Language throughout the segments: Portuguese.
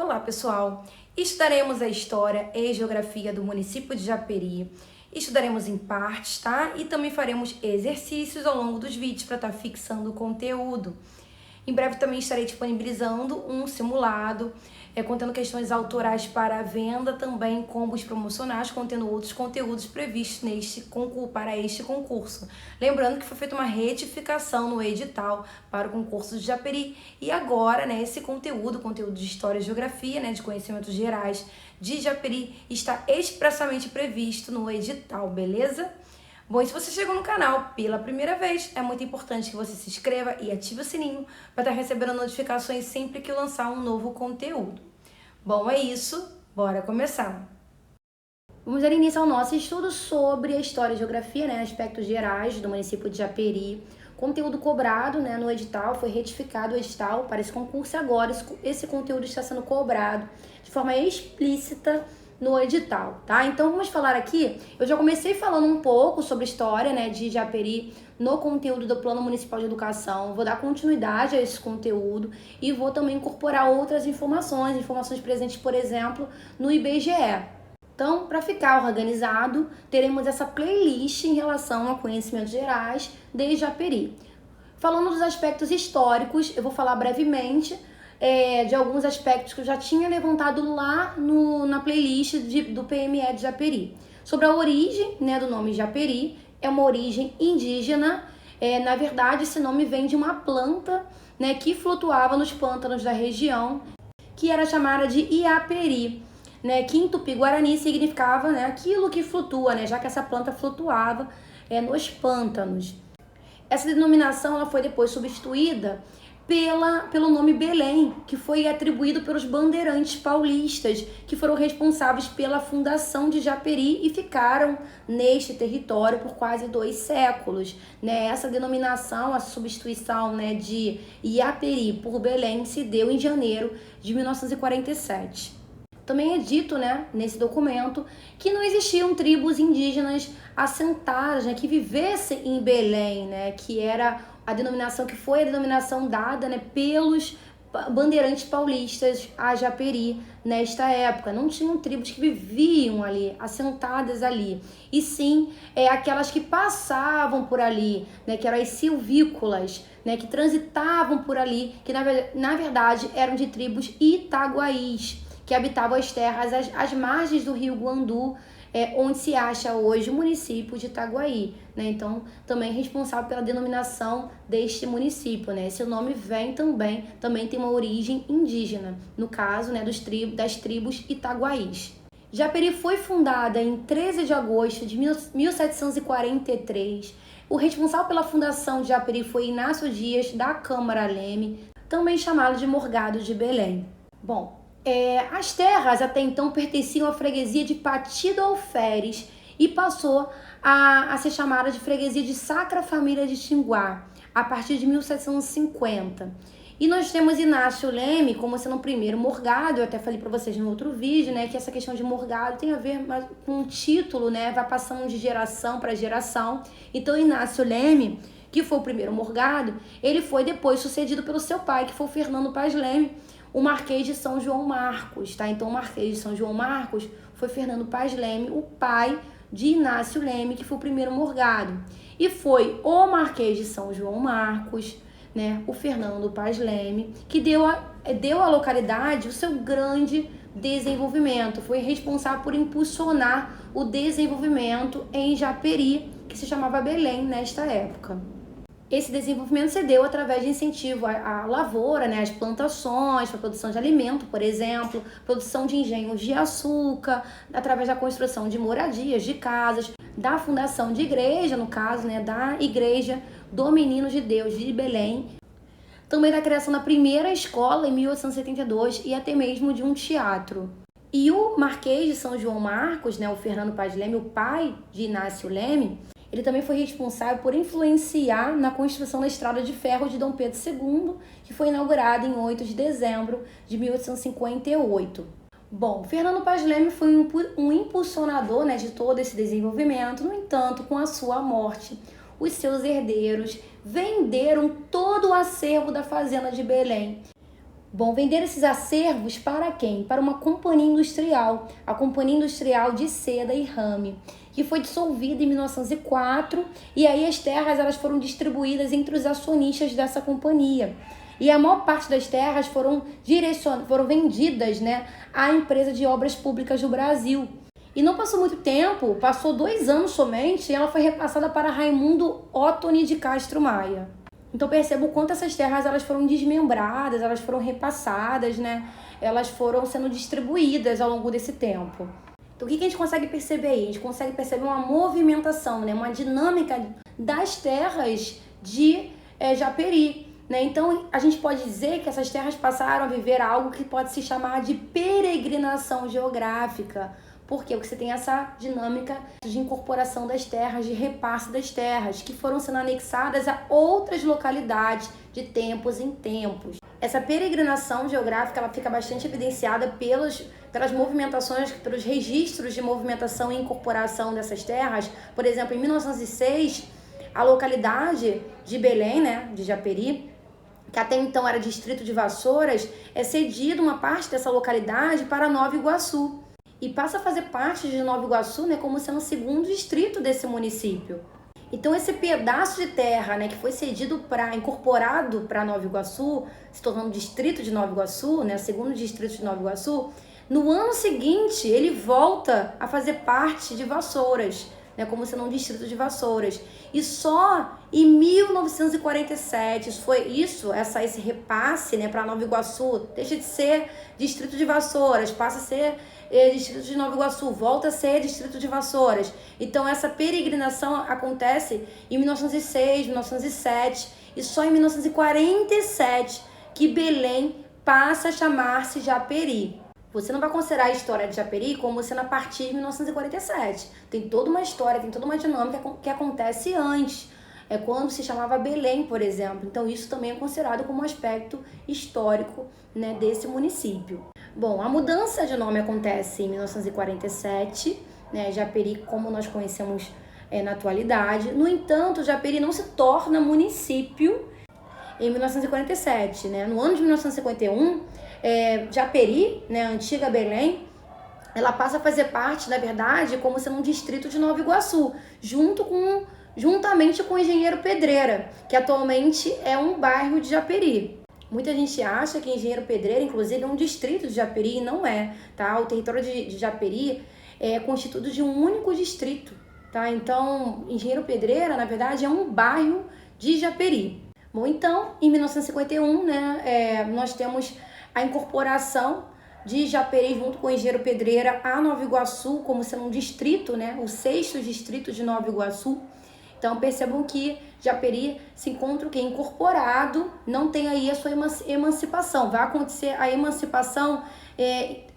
Olá, pessoal! Estudaremos a história e geografia do município de Japeri. Estudaremos em partes, tá? E também faremos exercícios ao longo dos vídeos para estar fixando o conteúdo. Em breve também estarei disponibilizando um simulado contendo questões autorais para a venda, também combos promocionais, contendo outros conteúdos previstos para este concurso. Lembrando que foi feita uma retificação no edital para o concurso de Japeri e agora, esse conteúdo de História e Geografia, de conhecimentos gerais de Japeri, está expressamente previsto no edital, beleza? Bom, e se você chegou no canal pela primeira vez, é muito importante que você se inscreva e ative o sininho para estar recebendo notificações sempre que eu lançar um novo conteúdo. Bom, é isso. Bora começar! Vamos dar início ao nosso estudo sobre a história e geografia, aspectos gerais do município de Japeri. Conteúdo cobrado no edital, foi retificado o edital para esse concurso e agora esse conteúdo está sendo cobrado de forma explícita no edital, tá? Então vamos falar aqui, eu já comecei falando um pouco sobre a história, de Japeri no conteúdo do Plano Municipal de Educação, vou dar continuidade a esse conteúdo e vou também incorporar outras informações presentes, por exemplo, no IBGE. Então, para ficar organizado, teremos essa playlist em relação a conhecimentos gerais de Japeri. Falando dos aspectos históricos, eu vou falar brevemente de alguns aspectos que eu já tinha levantado lá na playlist do PME de Japeri. Sobre a origem do nome Japeri, é uma origem indígena. Na verdade, esse nome vem de uma planta que flutuava nos pântanos da região, que era chamada de Iaperi, que em Tupi-Guarani significava aquilo que flutua, já que essa planta flutuava nos pântanos. Essa denominação ela foi depois substituída pelo nome Belém, que foi atribuído pelos bandeirantes paulistas, que foram responsáveis pela fundação de Japeri e ficaram neste território por quase 2 séculos. Essa denominação, a substituição de Iaperi por Belém se deu em janeiro de 1947. Também é dito, nesse documento, que não existiam tribos indígenas assentadas, que vivessem em Belém, que era a denominação que foi a denominação dada, pelos bandeirantes paulistas a Japeri nesta época. Não tinham tribos que viviam ali, assentadas ali, e sim aquelas que passavam por ali, que eram as silvícolas, que transitavam por ali, que na verdade eram de tribos itaguaís, que habitavam as terras às margens do rio Guandu, onde se acha hoje o município de Itaguaí, Então, também responsável pela denominação deste município, Esse nome vem também tem uma origem indígena, no caso, das tribos itaguaís. Japeri foi fundada em 13 de agosto de 1743. O responsável pela fundação de Japeri foi Inácio Dias da Câmara Leme, também chamado de Morgado de Belém. Bom, as terras até então pertenciam à freguesia de Pati do Alferes e passou a ser chamada de freguesia de Sacra Família de Tinguá, a partir de 1750. E nós temos Inácio Leme como sendo o primeiro morgado. Eu até falei para vocês no outro vídeo, que essa questão de morgado tem a ver com o título, vai passando de geração para geração. Então, Inácio Leme, que foi o primeiro morgado, ele foi depois sucedido pelo seu pai, que foi o Fernando Paz Leme, o Marquês de São João Marcos, Então, o Marquês de São João Marcos foi Fernando Paz Leme, o pai de Inácio Leme, que foi o primeiro morgado. E foi o Marquês de São João Marcos, o Fernando Paz Leme, que deu à localidade o seu grande desenvolvimento. Foi responsável por impulsionar o desenvolvimento em Japeri, que se chamava Belém nesta época. Esse desenvolvimento se deu através de incentivo à lavoura, às plantações, para a produção de alimento, por exemplo, produção de engenhos de açúcar, através da construção de moradias, de casas, da fundação de igreja, no caso, da Igreja do Menino de Deus de Belém, também da criação da primeira escola em 1872 e até mesmo de um teatro. E o Marquês de São João Marcos, o Fernando Paz Leme, o pai de Inácio Leme, ele também foi responsável por influenciar na construção da Estrada de Ferro de Dom Pedro II, que foi inaugurada em 8 de dezembro de 1858. Bom, Fernando Paz Leme foi um impulsionador de todo esse desenvolvimento. No entanto, com a sua morte, os seus herdeiros venderam todo o acervo da fazenda de Belém Bom, vender esses acervos para quem? Para uma companhia industrial, a Companhia Industrial de Seda e Rame, que foi dissolvida em 1904, e aí as terras elas foram distribuídas entre os acionistas dessa companhia. E a maior parte das terras foram vendidas, né, à empresa de obras públicas do Brasil. E não passou muito tempo, passou 2 anos somente, e ela foi repassada para Raimundo Ottoni de Castro Maia. Então perceba o quanto essas terras elas foram desmembradas, elas foram repassadas, né? Elas foram sendo distribuídas ao longo desse tempo. Então o que a gente consegue perceber aí? A gente consegue perceber uma movimentação, né? Uma dinâmica das terras de Japeri. Né? Então a gente pode dizer que essas terras passaram a viver algo que pode se chamar de peregrinação geográfica. Por quê? Porque você tem essa dinâmica de incorporação das terras, de repasse das terras, que foram sendo anexadas a outras localidades de tempos em tempos. Essa peregrinação geográfica ela fica bastante evidenciada pelas movimentações, pelos registros de movimentação e incorporação dessas terras. Por exemplo, em 1906, a localidade de Belém, né, de Japeri, que até então era distrito de Vassouras, é cedido uma parte dessa localidade para Nova Iguaçu. E passa a fazer parte de Nova Iguaçu, né, como sendo o segundo distrito desse município. Então esse pedaço de terra, né, que foi incorporado para Nova Iguaçu, se tornando distrito de Nova Iguaçu, né, segundo distrito de Nova Iguaçu, no ano seguinte ele volta a fazer parte de Vassouras, né, como sendo um distrito de Vassouras. E só em 1947 esse repasse, né, para Nova Iguaçu deixa de ser distrito de Vassouras, passa a ser distrito de Nova Iguaçu, volta a ser distrito de Vassouras. Então essa peregrinação acontece em 1906, 1907 e só em 1947 que Belém passa a chamar-se Japeri. Você não vai considerar a história de Japeri como sendo a partir de 1947. Tem toda uma história, tem toda uma dinâmica que acontece antes. É quando se chamava Belém, por exemplo. Então isso também é considerado como um aspecto histórico, né, desse município. Bom, a mudança de nome acontece em 1947, né, Japeri como nós conhecemos na atualidade. No entanto, Japeri não se torna município em 1947, né? No ano de 1951, Japeri, né, a antiga Belém, ela passa a fazer parte, na verdade, como sendo um distrito de Nova Iguaçu, juntamente com o Engenheiro Pedreira, que atualmente é um bairro de Japeri. Muita gente acha que Engenheiro Pedreira, inclusive, é um distrito de Japeri, e não é, tá? O território de Japeri é constituído de um único distrito, tá? Então, Engenheiro Pedreira, na verdade, é um bairro de Japeri. Bom, então, em 1951, né, nós temos a incorporação de Japeri junto com Engenheiro Pedreira a Nova Iguaçu, como sendo um distrito, né, o 6º distrito de Nova Iguaçu. Então percebam que Japeri se encontra incorporado, não tem aí a sua emancipação. Vai acontecer a emancipação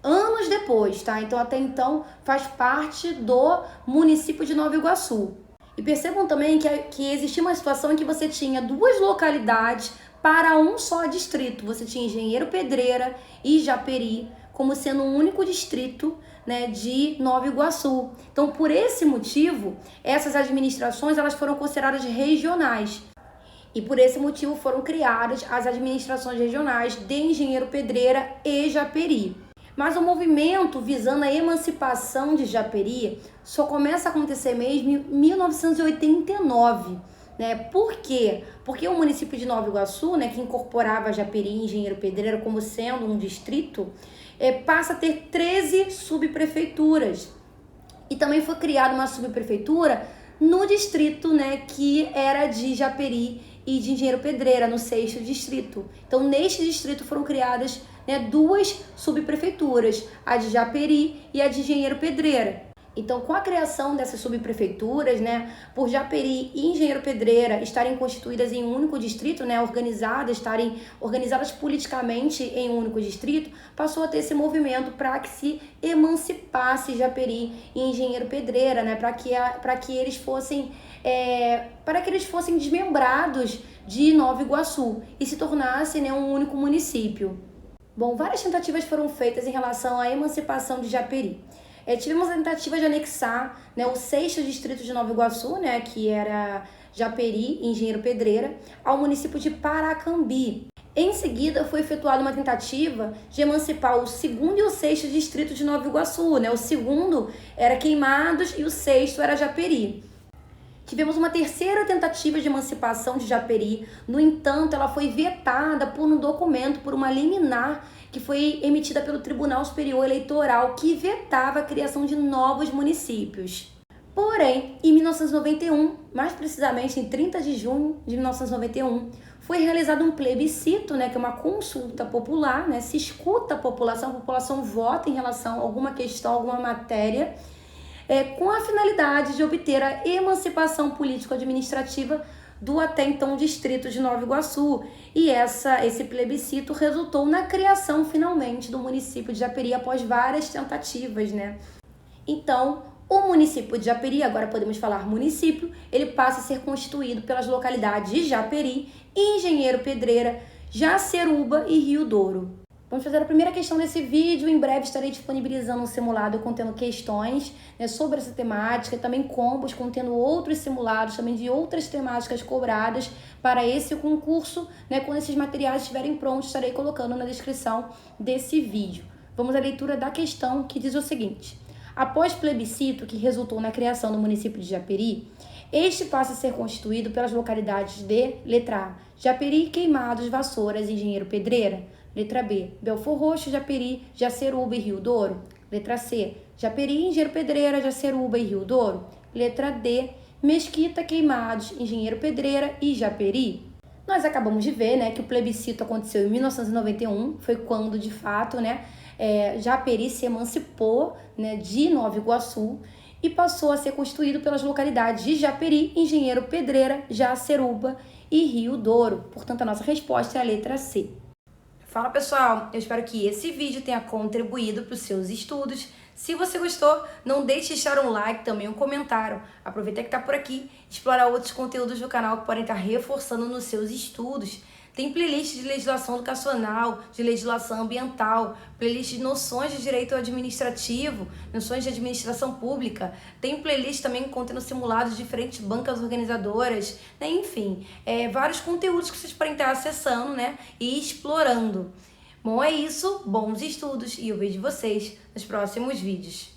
anos depois, tá? Então até então faz parte do município de Nova Iguaçu. E percebam também que existia uma situação em que você tinha 2 localidades para um só distrito. Você tinha Engenheiro Pedreira e Japeri como sendo um único distrito, né, de Nova Iguaçu. Então, por esse motivo, essas administrações elas foram consideradas regionais. E por esse motivo foram criadas as administrações regionais de Engenheiro Pedreira e Japeri. Mas o movimento visando a emancipação de Japeri só começa a acontecer mesmo em 1989. Né? Por quê? Porque o município de Nova Iguaçu, né, que incorporava Japeri e Engenheiro Pedreira como sendo um distrito, passa a ter 13 subprefeituras. E também foi criada uma subprefeitura no distrito, né, que era de Japeri e de Engenheiro Pedreira, no 6º distrito. Então, neste distrito foram criadas, né, 2 subprefeituras, a de Japeri e a de Engenheiro Pedreira. Então, com a criação dessas subprefeituras, né, por Japeri e Engenheiro Pedreira estarem constituídas em um único distrito, né, estarem organizadas politicamente em um único distrito, passou a ter esse movimento para que se emancipasse Japeri e Engenheiro Pedreira, né, para que eles fossem desmembrados de Nova Iguaçu e se tornasse, né, um único município. Bom, várias tentativas foram feitas em relação à emancipação de Japeri. Tivemos a tentativa de anexar, né, o 6º distrito de Nova Iguaçu, né, que era Japeri e Engenheiro Pedreira, ao município de Paracambi. Em seguida, foi efetuada uma tentativa de emancipar o 2º e o 6º distrito de Nova Iguaçu, né? O 2º era Queimados e o 6º era Japeri. Tivemos uma terceira tentativa de emancipação de Japeri, no entanto, ela foi vetada por um documento, por uma liminar que foi emitida pelo Tribunal Superior Eleitoral, que vetava a criação de novos municípios. Porém, em 1991, mais precisamente em 30 de junho de 1991, foi realizado um plebiscito, né, que é uma consulta popular, né, se escuta a população vota em relação a alguma questão, alguma matéria, com a finalidade de obter a emancipação político-administrativa do até então distrito de Nova Iguaçu. E esse plebiscito resultou na criação, finalmente, do município de Japeri após várias tentativas, né? Então, o município de Japeri, agora podemos falar município, ele passa a ser constituído pelas localidades de Japeri, Engenheiro Pedreira, Jaceruba e Rio Douro. Vamos fazer a primeira questão desse vídeo. Em breve estarei disponibilizando um simulado contendo questões, né, sobre essa temática, também combos contendo outros simulados também de outras temáticas cobradas para esse concurso, né? Quando esses materiais estiverem prontos, estarei colocando na descrição desse vídeo. Vamos à leitura da questão, que diz o seguinte: após plebiscito que resultou na criação do município de Japeri, este passa a ser constituído pelas localidades de letra A, Japeri, Queimados, Vassouras e Engenheiro Pedreira. Letra B, Belfor Roxo, Japeri, Jaceruba e Rio Douro. Letra C, Japeri, Engenheiro Pedreira, Jaceruba e Rio Douro. Letra D, Mesquita, Queimados, Engenheiro Pedreira e Japeri. Nós acabamos de ver, né, que o plebiscito aconteceu em 1991, foi quando, de fato, né, Japeri se emancipou, né, de Nova Iguaçu e passou a ser constituído pelas localidades de Japeri, Engenheiro Pedreira, Jaceruba e Rio Douro. Portanto, a nossa resposta é a letra C. Fala pessoal, eu espero que esse vídeo tenha contribuído para os seus estudos. Se você gostou, não deixe de deixar um like, também um comentário. Aproveita que está por aqui, explorar outros conteúdos do canal que podem estar reforçando nos seus estudos. Tem playlist de legislação educacional, de legislação ambiental, playlist de noções de direito administrativo, noções de administração pública. Tem playlist também contendo simulados de diferentes bancas organizadoras, né? Enfim, vários conteúdos que vocês podem estar acessando, né, e explorando. Bom, é isso, bons estudos e eu vejo vocês nos próximos vídeos.